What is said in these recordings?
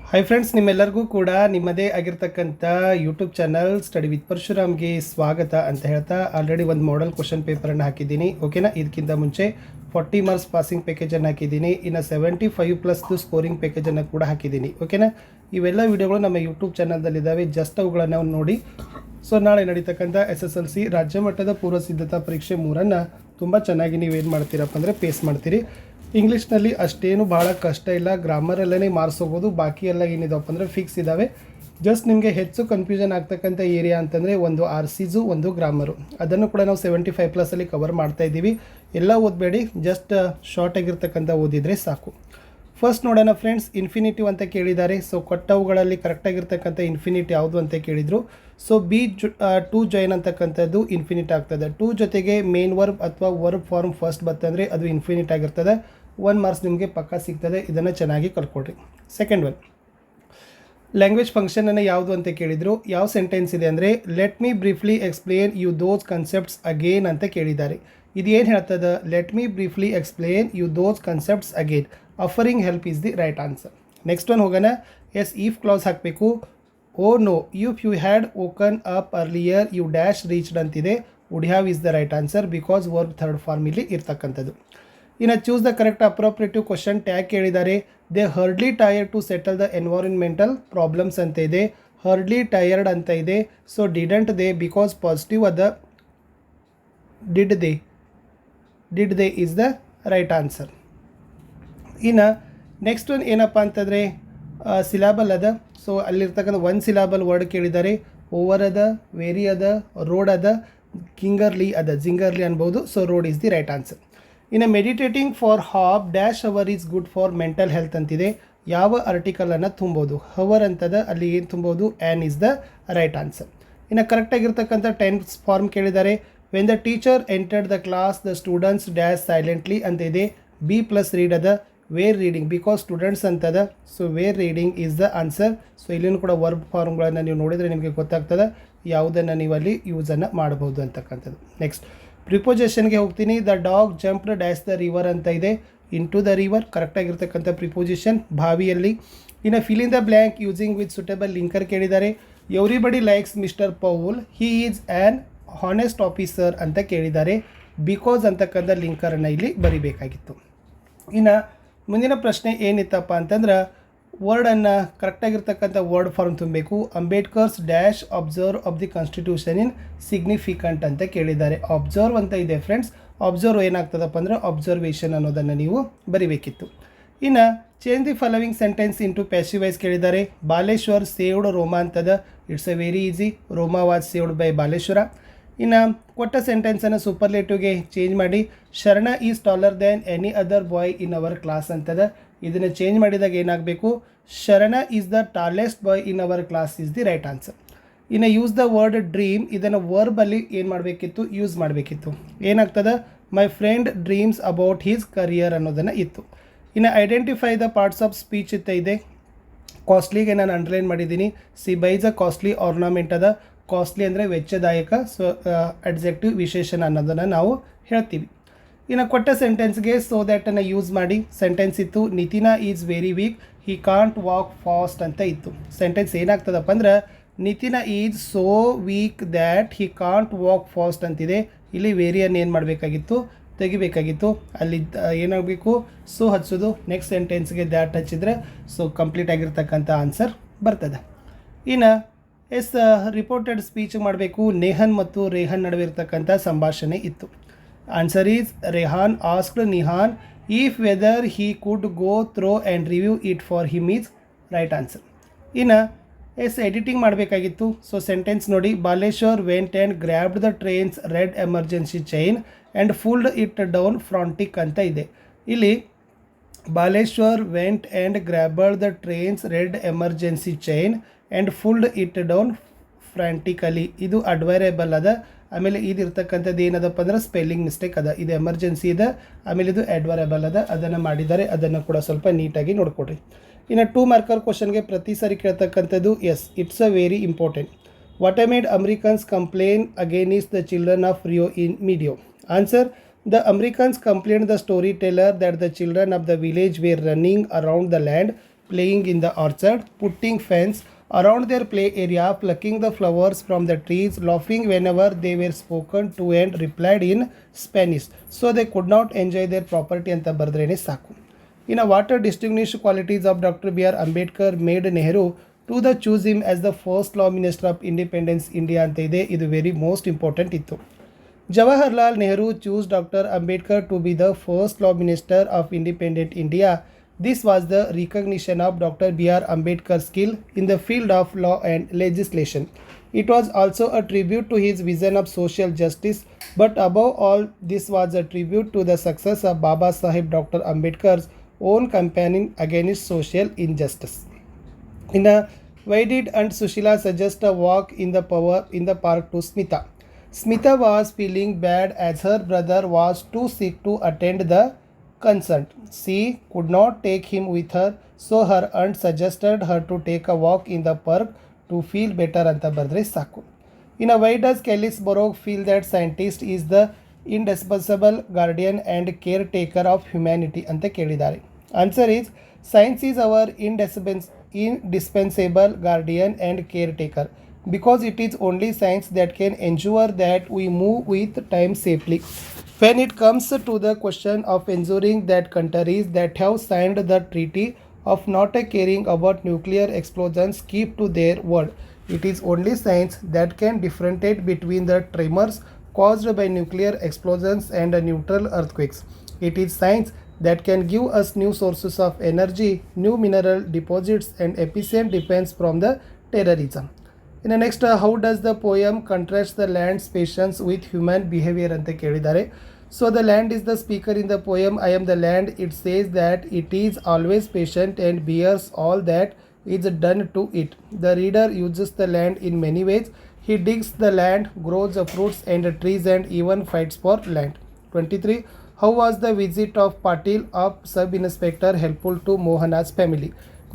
Hi friends, ನಿಮ್ಮೆಲ್ಲರಿಗೂ ಕೂಡ ನಿಮ್ಮದೇ ಆಗಿರ್ತಕ್ಕಂಥ ಯೂಟ್ಯೂಬ್ ಚಾನಲ್ ಸ್ಟಡಿ ವಿತ್ ಪರಶುರಾಮ್ಗೆ ಸ್ವಾಗತ ಅಂತ ಹೇಳ್ತಾ ಆಲ್ರೆಡಿ ಒಂದು ಮಾಡೆಲ್ ಕ್ವಶನ್ ಪೇಪರನ್ನು ಹಾಕಿದ್ದೀನಿ. ಓಕೆನಾ, ಇದಕ್ಕಿಂತ ಮುಂಚೆ 40 ಮಾರ್ಕ್ಸ್ ಪಾಸಿಂಗ್ ಪ್ಯಾಕೇಜನ್ನು ಹಾಕಿದ್ದೀನಿ. ಇನ್ನು 75+ ಸ್ಕೋರಿಂಗ್ ಪ್ಯಾಕೇಜನ್ನು ಕೂಡ ಹಾಕಿದ್ದೀನಿ. ಓಕೆನಾ, ಇವೆಲ್ಲ ವಿಡಿಯೋಗಳು ನಮ್ಮ ಯೂಟ್ಯೂಬ್ ಚಾನಲ್ದಲ್ಲಿದ್ದಾವೆ. ಜಸ್ಟ್ ಅವುಗಳನ್ನು ನೋಡಿ. ಸೊ ನಾಳೆ ನಡೀತಕ್ಕಂಥ SSLC ರಾಜ್ಯ ಮಟ್ಟದ ಪೂರ್ವ ಸಿದ್ಧತಾ ಪರೀಕ್ಷೆ 3 ತುಂಬ ಚೆನ್ನಾಗಿ ನೀವೇನು ಮಾಡ್ತೀರಪ್ಪ ಅಂದರೆ ಪೇಸ್ ಮಾಡ್ತೀರಿ. ಇಂಗ್ಲೀಷ್ನಲ್ಲಿ ಅಷ್ಟೇನು ಭಾಳ ಕಷ್ಟ ಇಲ್ಲ, ಗ್ರಾಮರಲ್ಲೇ ಮಾರ್ಕ್ಸ್ ಹೋಗೋದು, ಬಾಕಿ ಎಲ್ಲ ಏನಿದಪ್ಪ ಅಂದರೆ ಫಿಕ್ಸ್ ಇದ್ದಾವೆ. ಜಸ್ಟ್ ನಿಮಗೆ ಹೆಚ್ಚು ಕನ್ಫ್ಯೂಷನ್ ಆಗ್ತಕ್ಕಂಥ ಏರಿಯಾ ಅಂತಂದರೆ ಒಂದು RCSು, ಒಂದು ಗ್ರಾಮರು. ಅದನ್ನು ಕೂಡ ನಾವು 75+ ಕವರ್ ಮಾಡ್ತಾ ಇದ್ದೀವಿ. ಎಲ್ಲ ಓದಬೇಡಿ, ಜಸ್ಟ್ ಶಾರ್ಟ್ ಆಗಿರ್ತಕ್ಕಂಥ ಓದಿದರೆ ಸಾಕು. ಫಸ್ಟ್ ನೋಡೋಣ ಫ್ರೆಂಡ್ಸ್, ಇನ್ಫಿನಿಟಿವ್ ಅಂತ ಕೇಳಿದ್ದಾರೆ. ಸೊ ಕೊಟ್ಟವುಗಳಲ್ಲಿ ಕರೆಕ್ಟಾಗಿರ್ತಕ್ಕಂಥ ಇನ್ಫಿನಿಟ್ ಯಾವುದು ಅಂತ ಕೇಳಿದರು. ಸೊ ಟು ಜಾಯಿನ್ ಅಂತಕ್ಕಂಥದ್ದು ಇನ್ಫಿನಿಟ್ ಆಗ್ತದೆ. ಟು ಜೊತೆಗೆ ಮೇನ್ ವರ್ಬ್ ಅಥವಾ ವರ್ಬ್ ಫಾರ್ಮ್ ಫಸ್ಟ್ ಬರ್ತಂದರೆ ಅದು ಇನ್ಫಿನಿಟ್ ಆಗಿರ್ತದೆ. 1 ಮಾರ್ಕ್ಸ್ ನಿಮಗೆ ಪಕ್ಕ ಸಿಗ್ತದೆ. ಇದನ್ನು ಚೆನ್ನಾಗಿ ಕಲ್ತ್ಕೊಡ್ರಿ. ಸೆಕೆಂಡ್ ಒನ್, ಲ್ಯಾಂಗ್ವೇಜ್ ಫಂಕ್ಷನನ್ನು ಯಾವುದು ಅಂತ ಕೇಳಿದರು. ಯಾವ ಸೆಂಟೆನ್ಸ್ ಇದೆ ಅಂದರೆ let me briefly explain you those concepts again ಅಂತ ಕೇಳಿದ್ದಾರೆ. ಇದು ಏನು ಹೇಳ್ತದೆ? Let me briefly explain you those concepts again. Offering help is the right answer. Next one ಹೋಗೋಣ. ಎಸ್ ಈಫ್ ಕ್ಲಾಸ್ ಹಾಕಬೇಕು. Oh no if you had woken up earlier you dash reached ಅಂತಿದೆ. Would have is the right answer, because verb third form ಇಲ್ಲಿ ಇರ್ತಕ್ಕಂಥದ್ದು. ಇನ್ನು choose the correct appropriate question tag ಕೇಳಿದ್ದಾರೆ. They hardly tired to settle the environmental problems ಅಂತ ಇದೆ. Hardly tired ಅಂತ ಇದೆ. So didn't they, because positive ಅದ. Did they is the right answer. ಇನ್ನು ನೆಕ್ಸ್ಟ್ ಒನ್ ಏನಪ್ಪ ಅಂತಂದರೆ ಸಿಲಾಬಲ್ ಅದ. ಸೊ ಅಲ್ಲಿರ್ತಕ್ಕಂಥ 1 ಸಿಲಾಬಲ್ ವರ್ಡ್ ಕೇಳಿದ್ದಾರೆ. ಓವರ್ ಅದ, ವೇರಿ ಅದ, ರೋಡ್ ಅದ, ಕಿಂಗರ್ಲಿ ಅದ, ಜಿಂಗರ್ಲಿ ಅನ್ಬೋದು. So road is the right answer. ಇನ್ನು meditating for half dash hour is good for mental health ಅಂತಿದೆ. ಯಾವ ಆರ್ಟಿಕಲನ್ನು ತುಂಬೋದು? ಹವರ್ ಅಂತದ, ಅಲ್ಲಿ ಏನು ತುಂಬೋದು? An is the right answer. ಇನ್ನು ಕರೆಕ್ಟಾಗಿರ್ತಕ್ಕಂಥ ಟೆನ್ಸ್ ಫಾರ್ಮ್ ಕೇಳಿದ್ದಾರೆ. When the teacher entered the class the students dash silently ಅಂತ ಇದೆ. ಬಿ ಪ್ಲಸ್ ರೀಡ್ ಅದ. ವೇರ್ ರೀಡಿಂಗ್, ಬಿಕಾಸ್ ಸ್ಟೂಡೆಂಟ್ಸ್ ಅಂತದ. So were reading is the answer. So ಇಲ್ಲಿನೂ ಕೂಡ verb ಫಾರ್ಮ್ಗಳನ್ನು ನೀವು ನೋಡಿದರೆ ನಿಮಗೆ ಗೊತ್ತಾಗ್ತದೆ ಯಾವುದನ್ನು ನೀವು ಅಲ್ಲಿ ಯೂಸನ್ನು ಮಾಡಬಹುದು ಅಂತಕ್ಕಂಥದ್ದು. ನೆಕ್ಸ್ಟ್ ಪ್ರಿಪೋಸಿಷನ್ಗೆ ಹೋಗ್ತೀನಿ. The dog jumped dash the river ಅಂತ ಇದೆ. ಇನ್ ಟು ದ ರಿವರ್ ಕರೆಕ್ಟಾಗಿರ್ತಕ್ಕಂಥ ಪ್ರಿಪೋಸಿಷನ್, ಬಾವಿಯಲ್ಲಿ. ಇನ್ನು fill in the blank using with suitable linker ಕೇಳಿದ್ದಾರೆ. Everybody likes mister Paul, he is an honest officer ಅಂತ ಕೇಳಿದ್ದಾರೆ. ಬಿಕಾಸ್ ಅಂತಕ್ಕಂಥ ಲಿಂಕರನ್ನು ಇಲ್ಲಿ ಬರಿಬೇಕಾಗಿತ್ತು. ಇನ್ನು ಮುಂದಿನ ಪ್ರಶ್ನೆ ಏನಿತ್ತಪ್ಪ ಅಂತಂದ್ರೆ ವರ್ಡನ್ನು ಕರೆಕ್ಟಾಗಿರ್ತಕ್ಕಂಥ ವರ್ಡ್ ಫಾರ್ಮ್ ತುಂಬಬೇಕು. Ambedkar's dash observe of the constitution in significant ಅಂತ ಕೇಳಿದ್ದಾರೆ. ಅಬ್ಸರ್ವ್ ಅಂತ ಇದೆ ಫ್ರೆಂಡ್ಸ್. ಅಬ್ಸರ್ವ್ ಏನಾಗ್ತದಪ್ಪ ಅಂದ್ರೆ ಅಬ್ಸರ್ವೇಷನ್ ಅನ್ನೋದನ್ನು ನೀವು ಬರಿಬೇಕಿತ್ತು. ಇನ್ನು change the following sentence into passive voice ಕೇಳಿದ್ದಾರೆ. ಬಾಲೇಶ್ವರ್ ಸೇವ್ಡ್ ರೋಮಾ ಅಂತದ. It's a very easy. Roma was saved by Baleshwar. ಇನ್ನು ಕೊಟ್ಟ ಸೆಂಟೆನ್ಸನ್ನು ಸೂಪರ್ಲೇಟಿವ್ಗೆ ಚೇಂಜ್ ಮಾಡಿ. Sharana is taller than any other boy in our class ಅಂತದ. ಇದನ್ನು ಚೇಂಜ್ ಮಾಡಿದಾಗ ಏನಾಗಬೇಕು? Sharana is the tallest boy in our class is the right answer. ಇನ್ನು ಯೂಸ್ ದ ವರ್ಡ್ ಡ್ರೀಮ್, ಇದನ್ನು ವರ್ಬಲ್ಲಿ ಏನು ಮಾಡಬೇಕಿತ್ತು? ಯೂಸ್ ಮಾಡಬೇಕಿತ್ತು. ಏನಾಗ್ತದೆ? ಮೈ friend dreams about his career ಅನ್ನೋದನ್ನು ಇತ್ತು. ಇನ್ನು identify the parts of speech ಇತ್ತ ಇದೆ. ಕಾಸ್ಟ್ಲಿಗೆ ನಾನು ಅಂಡರ್ಲೈನ್ ಮಾಡಿದ್ದೀನಿ. She buys a costly ornament ಅದ. ಕಾಸ್ಟ್ಲಿ ಅಂದರೆ ವೆಚ್ಚದಾಯಕ. ಸೊ ಅಡ್ಜೆಕ್ಟಿವ್ ವಿಶೇಷಣ ಅನ್ನೋದನ್ನು ನಾವು ಹೇಳ್ತೀವಿ. ಇನ್ನು ಕೊಟ್ಟ ಸೆಂಟೆನ್ಸ್ಗೆ ಸೊ ದ್ಯಾಟನ್ನು ಯೂಸ್ ಮಾಡಿ. ಸೆಂಟೆನ್ಸ್ ಇತ್ತು Nitin is very weak, he can't walk fast ಅಂತ ಇತ್ತು. ಸೆಂಟೆನ್ಸ್ ಏನಾಗ್ತದಪ್ಪ ಅಂದ್ರೆ Nitin is so weak that he can't walk fast ಅಂತಿದೆ. ಇಲ್ಲಿ ವೇರಿಯನ್ನು ಏನು ಮಾಡಬೇಕಾಗಿತ್ತು? ತೆಗಿಬೇಕಾಗಿತ್ತು. ಅಲ್ಲಿ ಏನಾಗಬೇಕು? ಸೊ ಹಚ್ಚೋದು. ನೆಕ್ಸ್ಟ್ ಸೆಂಟೆನ್ಸ್ಗೆ ದ್ಯಾಟ್ ಹಚ್ಚಿದರೆ ಸೊ ಕಂಪ್ಲೀಟ್ ಆಗಿರ್ತಕ್ಕಂಥ ಆನ್ಸರ್ ಬರ್ತದೆ. ಇನ್ನು ರಿಪೋರ್ಟೆಡ್ ಸ್ಪೀಚ್ ಮಾಡಬೇಕು. ನೇಹನ್ ಮತ್ತು ರೇಹನ್ ನಡುವೆ ಇರ್ತಕ್ಕಂಥ ಸಂಭಾಷಣೆ ಇತ್ತು. Answer is Rehan asked Nihan if whether he could go through and review it for him is right answer. ಇನ್ನು ಎಡಿಟಿಂಗ್ ಮಾಡಬೇಕಾಗಿತ್ತು. ಸೊ ಸೆಂಟೆನ್ಸ್ ನೋಡಿ. Baleshwar went and grabbed the train's red emergency chain and pulled it down frantic ಅಂತ ಇದೆ. ಇಲ್ಲಿ Baleshwar went and grabbed the train's red emergency chain and pulled it down frantically. ಇದು adverbial ಅದ. ಆಮೇಲೆ ಇದು ಇರ್ತಕ್ಕಂಥದ್ದು ಏನದಪ್ಪ ಅಂದ್ರೆ ಸ್ಪೆಲ್ಲಿಂಗ್ ಮಿಸ್ಟೇಕ್ ಅದ. ಇದು ಎಮರ್ಜೆನ್ಸಿ ಇದೆ, ಆಮೇಲೆ ಇದು ಅಡ್ವೈರೇಬಲ್ ಅದ. ಅದನ್ನು ಮಾಡಿದ್ದಾರೆ, ಅದನ್ನು ಕೂಡ ಸ್ವಲ್ಪ ನೀಟಾಗಿ ನೋಡ್ಕೊಡ್ರಿ. ಇನ್ನು 2 ಮಾರ್ಕರ್ ಕ್ವಶನ್ಗೆ ಪ್ರತಿ ಸಾರಿ ಕೇಳ್ತಕ್ಕಂಥದ್ದು yes it's a very important. What I made Americans complain against the children of Rio in medio. Answer The Americans complained the storyteller that the children of the village were running around the land playing in the orchard, putting fence around their play area, plucking the flowers from the trees, laughing whenever they were spoken to and replied in Spanish. So they could not enjoy their property ಅಂತ ಬರೆದ್ರೇನೆ ಸಾಕು. ಇನ್ನು what are distinguished qualities of Dr. B.R. Ambedkar made Nehru to the choose him as the first law minister of Independence India ಅಂತ ಇದೆ. ಇದು very most important ಇತ್ತು. Jawaharlal Nehru chose Dr. Ambedkar to be the first law minister of independent India. This was the recognition of Dr. B.R. Ambedkar's skill in the field of law and legislation. It was also a tribute to his vision of social justice, but above all, this was a tribute to the success of Baba Sahib Dr. Ambedkar's own campaigning against social injustice. Why did Aunt Sushila suggest a walk in the park to Smita? Smita was feeling bad as her brother was too sick to attend the concert. She could not take him with her, so her aunt suggested her to take a walk in the park to feel better ಅಂತ ಬರೆದ್ರೆ ಸಾಕು. Why does Kelly's Borough feel that scientist is the indispensable guardian and caretaker of humanity ಅಂತ ಕೇಳಿದ್ದಾರೆ. Answer is science is our indispensable guardian and caretaker because it is only science that can ensure that we move with time safely. When it comes to the question of ensuring that countries that have signed the treaty of not caring about nuclear explosions keep to their word, it is only science that can differentiate between the tremors caused by nuclear explosions and neutral earthquakes. It is science that can give us new sources of energy, new mineral deposits, and efficient defense from the terrorism. Next, how does the poem contrast the land's patience with human behavior ಅಂತ ಕೇಳಿದ್ದಾರೆ. So the land is the speaker in the poem I am the land. It says that it is always patient and bears all that is done to it. The reader uses the land in many ways. He digs the land, grows the fruits and trees, and even fights for land. 23. How was the visit of Patil of sub-inspector helpful to Mohana's family?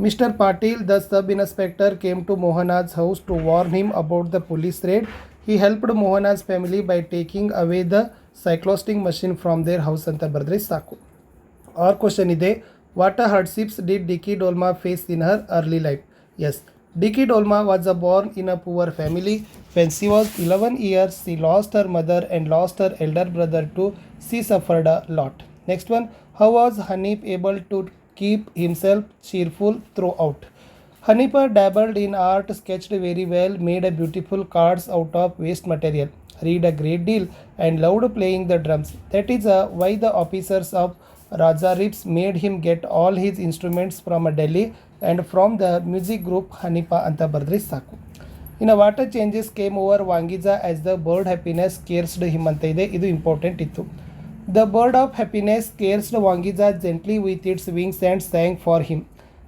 Mr. Patil, the sub-inspector, came to Mohana's house to warn him about the police raid. He helped Mohana's family by taking away the cyclosting machine from their house ಅಂತ ಬರೆದ್ರೆ ಸಾಕು. Our question ಇದೆ, what hardships did Dicky Dolma face in her early life? Yes, Dicky Dolma was born in a poor family. When she was 11 years, she lost her mother and lost her elder brother too. She suffered a lot. Next one, how was Hanif able to keep himself cheerful throughout? Hanifa dabbled in art, sketched very well, made a beautiful cards out of waste material, read a great deal, and loved playing the drums. That is why the officers of Raja Rips made him get all his instruments from Delhi and from the music group Hanifa ಅಂತ ಬರೆದ್ರೆ ಸಾಕು. What changes came over Wangiza as the bird happiness cursed him ಅಂತ ಇದೆ. ಇದು important ಇತ್ತು. The bird of happiness cursed Wangiza gently with its wings and sang for him.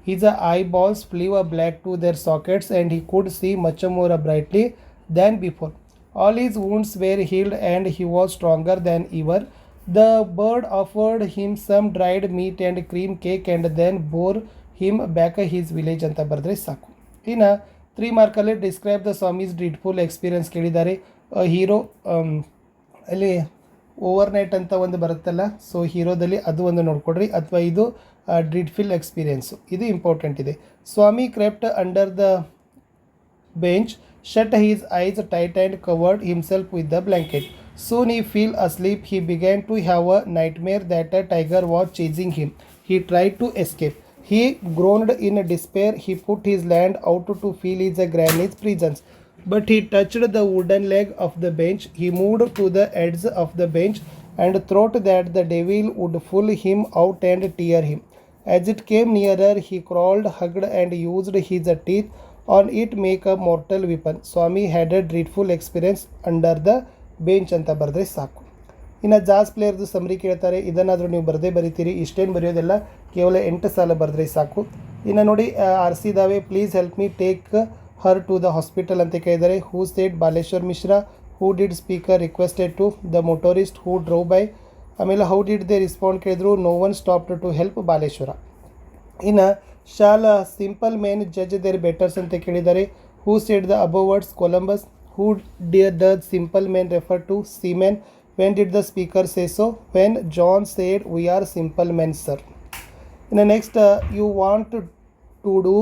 His eyeballs flew black to their sockets and he could see much more brightly than before. All his wounds were healed and he was stronger than ever. The bird offered him some dried meat and cream cake and then bore him back his village ಅಂತ ಬರೆದ್ರೆ ಸಾಕು. 3 ಮಾರ್ಕಲ್ಲಿ describe the Swami's ಡ್ರೀಡ್ಫುಲ್ experience ಕೇಳಿದ್ದಾರೆ. Hero ಅಲ್ಲಿ overnight ಅಂತ ಒಂದು ಬರುತ್ತಲ್ಲ, so ಹೀರೋದಲ್ಲಿ ಅದು ಒಂದು ನೋಡ್ಕೊಡ್ರಿ, ಅಥವಾ ಇದು ಡ್ರೀಡ್ಫುಲ್ ಎಕ್ಸ್ಪೀರಿಯನ್ಸು, ಇದು ಇಂಪಾರ್ಟೆಂಟ್ ಇದೆ. Swami crept under the bench, shut his eyes tight and covered himself with the blanket. Soon he fell asleep. He began to have a nightmare that a tiger was chasing him. He tried to escape. He groaned in despair. He put his hand out to feel his granny's presence, but he touched the wooden leg of the bench. He moved to the edge of the bench and thought that the devil would pull him out and tear him. As it came nearer, he crawled, hugged, and used his teeth on it make a mortal weapon. Swami had a dreadful experience under the bench ಅಂತ ಬರೆದ್ರೆ ಸಾಕು. ಜಾಸ್ ಪ್ಲೇಯರ್ದು summary ಕೇಳ್ತಾರೆ, ಇದನ್ನಾದರೂ ನೀವು ಬರಿತೀರಿ. ಇಷ್ಟೇನು ಬರೆಯೋದೆಲ್ಲ ಕೇವಲ 8 ಸಾಲ ಬರೆದ್ರೆ ಸಾಕು. ನೋಡಿ RC ದಾವೆ, please help me take her to the hospital ಅಂತ ಕೇಳಿದ್ದಾರೆ. Who state Baleshwar Mishra. Who did speaker requested to the motorist who drive by. ಆಮೇಲೆ ಹೌ ಡಿಡ್ ದೇ ರೆಸ್ಪಾಂಡ್ ಕೇಳಿದ್ರು, no one stopped to help Baleshwar. Shall simple men judge their betters ಅಂತ ಕೇಳಿದ್ದಾರೆ. Who said the above words, Columbus. Who did the simple men refer to seamen. When did the speaker say so? When John seed we are simple men sir. Next, you want to do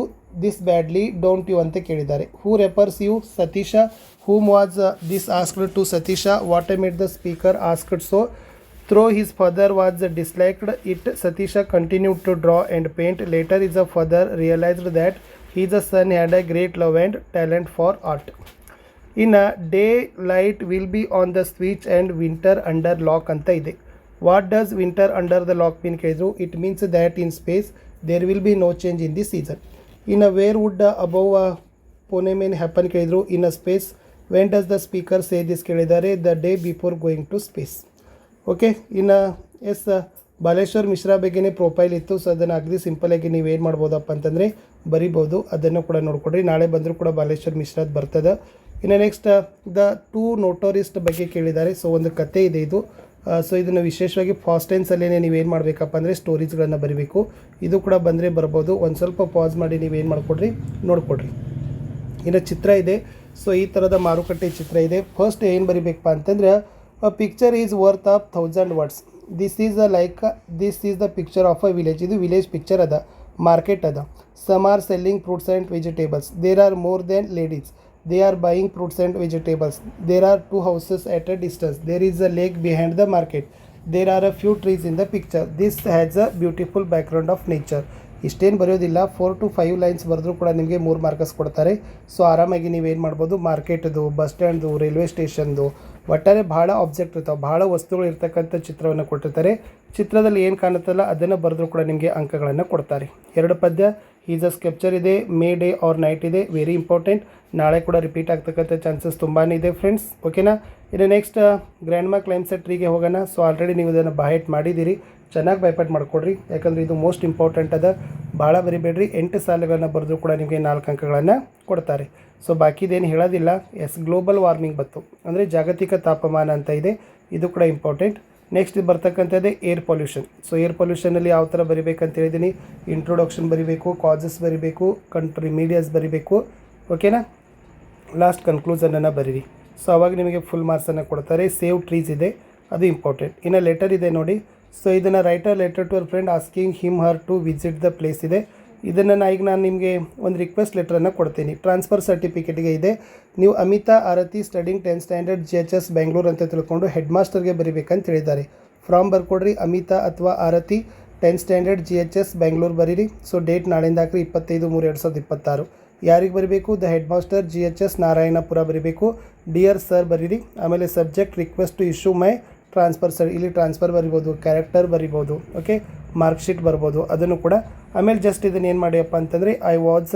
this badly don't you ಅಂತ ಕೇಳಿದ್ದಾರೆ. Who refers you? Satish. Whom was this asked to Satish. What I made the speaker asked so. Though his father was disliked it. Satish continued to draw and paint. Later his a father realised that his son had a great love and talent for art. In a day light will be on the switch and winter under lock ಅಂತ ಇದೆ. What does winter under the lock mean ಕೇಳಿದ್ರು? It means that in space there will be no change in the season. In a where would above a phenomenon happen ಕೇಳಿದ್ರು? In a space. When does the speaker say this ಕೇಳಿದ್ದಾರೆ? The day before going to space. Okay. ಇನ್ನು S Baleshwar Mishra ಬಗ್ಗೆನೇ profile ಇತ್ತು. So ಅದನ್ನು ಅಗದಿ ಸಿಂಪಲಾಗಿ ನೀವು ಏನು ಮಾಡ್ಬೋದಪ್ಪ ಅಂತಂದರೆ ಬರಿಬೋದು. ಅದನ್ನು ಕೂಡ ನೋಡ್ಕೊಡ್ರಿ. ನಾಳೆ ಬಂದರೂ ಕೂಡ ಬಾಲೇಶ್ವರ್ ಮಿಶ್ರಾದ್ ಬರ್ತದೆ. ಇನ್ನು ನೆಕ್ಸ್ಟ್ ದ ಟೂ ನೋಟೋರಿಸ್ಟ್ ಬಗ್ಗೆ ಕೇಳಿದ್ದಾರೆ. ಸೊ ಒಂದು ಕತೆ ಇದೆ ಇದು. ಸೊ ಇದನ್ನು ವಿಶೇಷವಾಗಿ ಫಾಸ್ಟ್ ಟೆನ್ಸಲ್ಲೇ ನೀವೇನು ಮಾಡಬೇಕಪ್ಪ ಅಂದರೆ ಸ್ಟೋರೀಸ್ಗಳನ್ನು ಬರೀಬೇಕು. ಇದು ಕೂಡ ಬಂದರೆ ಬರ್ಬೋದು. ಒಂದು ಸ್ವಲ್ಪ ಪಾಸ್ ಮಾಡಿ ನೀವೇನು ಮಾಡಿಕೊಡ್ರಿ ನೋಡಿಕೊಡ್ರಿ. ಇನ್ನು ಚಿತ್ರ ಇದೆ. ಸೊ ಈ ಥರದ ಮಾರುಕಟ್ಟೆ ಚಿತ್ರ ಇದೆ. ಫಸ್ಟ್ ಏನು ಬರಿಬೇಕಪ್ಪ ಅಂತಂದ್ರೆ a picture is worth of 1000 words. This is the picture of a village. ಇದು ವಿಲೇಜ್ ಪಿಕ್ಚರ್ ಅದ. ಮಾರ್ಕೆಟ್ ಅದ. Some are selling fruits and vegetables. There are more than ladies. They are buying fruits and vegetables. There are 2 houses at a distance. There is a lake behind the market. There are a few trees in the picture. This has a beautiful background of nature. ಇಷ್ಟೇನು ಬರೆಯೋದಿಲ್ಲ. 4 to 5 lines ಬರೆದ್ರೂ ಕೂಡ ನಿಮಗೆ 3 marks ಕೊಡ್ತಾರೆ. So ಆರಾಮಾಗಿ ನೀವೇನು ಮಾಡ್ಬೋದು, ಮಾರ್ಕೆಟ್ದು, ಬಸ್ ಸ್ಟ್ಯಾಂಡ್ದು, ರೈಲ್ವೆ ಸ್ಟೇಷನ್ದು, ಒಟ್ಟಾರೆ ಭಾಳ ಆಬ್ಜೆಕ್ಟ್ ಇರ್ತಾವೆ, ಭಾಳ ವಸ್ತುಗಳು ಇರ್ತಕ್ಕಂಥ ಚಿತ್ರವನ್ನು ಕೊಟ್ಟಿರ್ತಾರೆ. ಚಿತ್ರದಲ್ಲಿ ಏನು ಕಾಣುತ್ತಲ್ಲ ಅದನ್ನು ಬರೆದ್ರೂ ಕೂಡ ನಿಮಗೆ ಅಂಕಗಳನ್ನು ಕೊಡ್ತಾರೆ. 2 ಪದ್ಯ. ಈಸ್ ಅ ಸ್ಕೆಪ್ಚರ್ ಇದೆ. ಮೇ ಡೇ ಆರ್ ನೈಟ್ ಇದೆ. Very important. ನಾಳೆ ಕೂಡ ರಿಪೀಟ್ ಆಗ್ತಕ್ಕಂಥ ಚಾನ್ಸಸ್ ತುಂಬಾ ಇದೆ ಫ್ರೆಂಡ್ಸ್. ಓಕೆನಾ. ಇನ್ನು ನೆಕ್ಸ್ಟ್ ಗ್ರ್ಯಾಂಡ್ ಮಾ ಕ್ಲೈಮ್ಸ್ ಎ ಟ್ರೀಗೆ ಹೋಗೋಣ. ಸೊ ಆಲ್ರೆಡಿ ನೀವು ಇದನ್ನು ಬೈಹೆಟ್ ಮಾಡಿದ್ದೀರಿ. ಚೆನ್ನಾಗಿ ಬೈಪಾಟ್ ಮಾಡಿಕೊಡ್ರಿ. ಯಾಕಂದರೆ ಇದು ಮೋಸ್ಟ್ ಇಂಪಾರ್ಟೆಂಟ್ ಅದ. ಭಾಳ ಬರಿಬೇಡ್ರಿ. 8 ಸಾಲುಗಳನ್ನು ಬರೆದು ಕೂಡ ನಿಮಗೆ 4 ಅಂಕಗಳನ್ನು ಕೊಡ್ತಾರೆ. ಸೊ ಬಾಕಿದೇನು ಹೇಳೋದಿಲ್ಲ. ಎಸ್ ಗ್ಲೋಬಲ್ ವಾರ್ಮಿಂಗ್ ಬತ್ತು ಅಂದರೆ ಜಾಗತಿಕ ತಾಪಮಾನ ಅಂತ ಇದೆ. ಇದು ಕೂಡ ಇಂಪಾರ್ಟೆಂಟ್. ನೆಕ್ಸ್ಟ್ ಬರ್ತಕ್ಕಂಥದ್ದೇ ಏರ್ ಪೊಲ್ಯೂಷನ್. ಸೊ ಏರ್ ಪೊಲ್ಯೂಷನಲ್ಲಿ ಯಾವ ಥರ ಬರಿಬೇಕಂತ ಹೇಳಿದ್ದೀನಿ. ಇಂಟ್ರೊಡಕ್ಷನ್ ಬರಿಬೇಕು, ಕಾಸಸ್ ಬರಿಬೇಕು, ಕಂಟ್ರಿ ಮೀಡಿಯಾಸ್ ಬರಿಬೇಕು. ಓಕೆನಾ. ಲಾಸ್ಟ್ ಕನ್ಕ್ಲೂಸನನ್ನು ಬರೀರಿ. ಸೊ ಅವಾಗ ನಿಮಗೆ ಫುಲ್ ಮಾರ್ಕ್ಸನ್ನು ಕೊಡ್ತಾರೆ. ಸೇವ್ ಟ್ರೀಸ್ ಇದೆ, ಅದು ಇಂಪಾರ್ಟೆಂಟ್. ಇನ್ನು ಲೆಟರ್ ಇದೆ ನೋಡಿ. ಸೊ ಇದನ್ನು write a letter to our friend asking him her to visit the place ಇದೆ. ಇದನ್ನು ನಾನು ನಿಮಗೆ ಒಂದು ರಿಕ್ವೆಸ್ಟ್ ಲೆಟ್ರನ್ನು ಕೊಡ್ತೀನಿ. ಟ್ರಾನ್ಸ್ಫರ್ ಸರ್ಟಿಫಿಕೇಟ್ಗೆ ಇದೆ. ನೀವು Amita Aarti studying 10th standard GHS Bengaluru ಅಂತ ತಿಳ್ಕೊಂಡು ಹೆಡ್ ಮಾಸ್ಟರ್ಗೆ ಬರೀಬೇಕಂತ ಹೇಳಿದ್ದಾರೆ. ಫ್ರಾಮ್ ಬರ್ಕೊಡ್ರಿ. ಅಮಿತಾ ಅಥವಾ ಆರತಿ 10th ಸ್ಟ್ಯಾಂಡರ್ಡ್ GHS ಬೆಂಗಳೂರು ಬರೀರಿ. ಸೊ ಡೇಟ್ ನಾಳೆಯಿಂದ ಹಾಕ್ರಿ 25/3/2026. ಯಾರಿಗೆ ಬರೀಬೇಕು? The head master GHS Narayanapura ಬರೀಬೇಕು. ಡಿಯರ್ ಸರ್ ಬರೀರಿ. ಆಮೇಲೆ subject request to issue my transfer sir. ಇಲ್ಲಿ ಟ್ರಾನ್ಸ್ಫರ್ ಬರಿಬೋದು, ಕ್ಯಾರೆಕ್ಟರ್ ಬರಿಬೋದು, ಓಕೆ, ಮಾರ್ಕ್ಶೀಟ್ ಬರ್ಬೋದು, ಅದನ್ನು ಕೂಡ. ಆಮೇಲೆ ಜಸ್ಟ್ ಇದನ್ನು ಏನು ಮಾಡಿಯಪ್ಪ ಅಂತಂದರೆ I was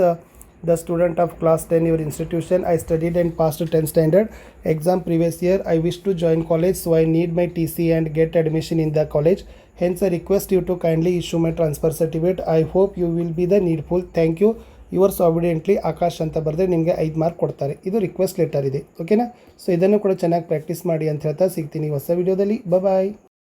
the student of class 10 your institution. I studied and passed 10th standard exam previous year. I wish to join college so I need my TC and get admission in the college. Hence I request you to kindly issue my transfer certificate. I hope you will be the needful. Thank you. Yours obediently Akash ಅಂತ ಬರೆದ್ರೆ ನಿಮಗೆ 5 mark ಕೊಡ್ತಾರೆ. ಇದು request letter ಇದೆ. ಓಕೆನಾ. So ಇದನ್ನು ಕೂಡ ಚೆನ್ನಾಗಿ ಪ್ರಾಕ್ಟೀಸ್ ಮಾಡಿ ಅಂತ ಹೇಳ್ತಾ ಸಿಗ್ತೀನಿ ಹೊಸ ವಿಡಿಯೋದಲ್ಲಿ. ಬಾಯ್.